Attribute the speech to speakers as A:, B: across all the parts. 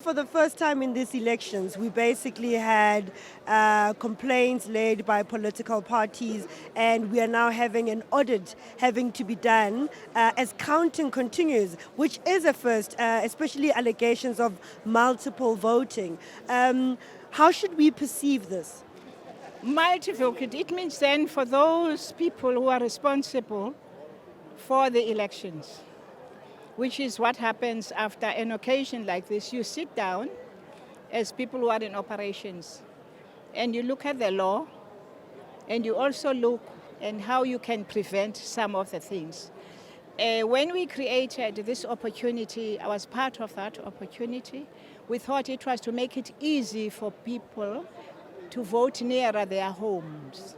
A: For the first time in these elections, we basically had complaints laid by political parties, and we are now having an audit having to be done as counting continues, which is a first, especially allegations of multiple voting. How should we perceive this?
B: Multi-vote, it means then for those people who are responsible for the elections, which is what happens after an occasion like this. You sit down as people who are in operations and you look at the law, and you also look at how you can prevent some of the things. When we created this opportunity, I was part of that opportunity. We thought it was to make it easy for people to vote nearer their homes.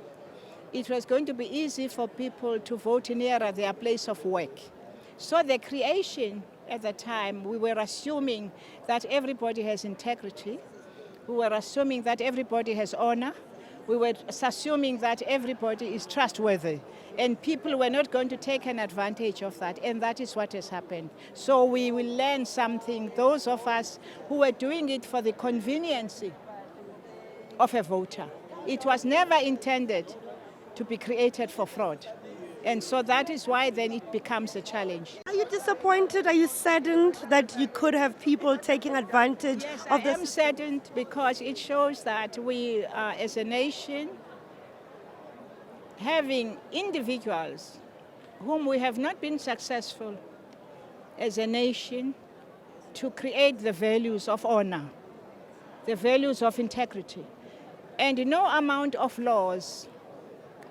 B: It was going to be easy for people to vote nearer their place of work. So the creation at the time, we were assuming that everybody has integrity. We were assuming that everybody has honor. We were assuming that everybody is trustworthy. And people were not going to take an advantage of that. And that is what has happened. So we will learn something, those of us who were doing it for the convenience of a voter. It was never intended to be created for fraud. And so that is why then it becomes a challenge.
A: Are you disappointed? Are you saddened that you could have people taking advantage of this?
B: I am saddened because it shows that we are, as a nation, having individuals whom we have not been successful as a nation to create the values of honor, the values of integrity. And no amount of laws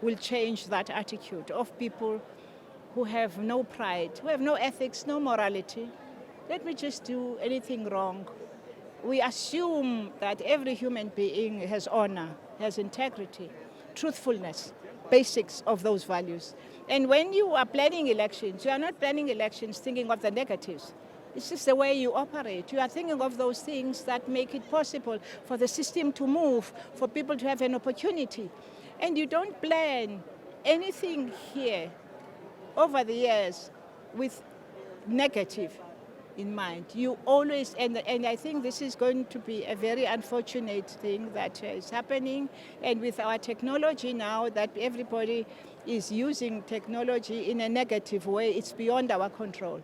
B: will change that attitude of people who have no pride, who have no ethics, no morality. Let me just do anything wrong. We assume that every human being has honor, has integrity, truthfulness, basics of those values. And when you are planning elections, you are not planning elections thinking of the negatives. It's just the way you operate. You are thinking of those things that make it possible for the system to move, for people to have an opportunity. And you don't plan anything here over the years with negative in mind. You always, and I think this is going to be a very unfortunate thing that is happening. And with our technology now, that everybody is using technology in a negative way, it's beyond our control.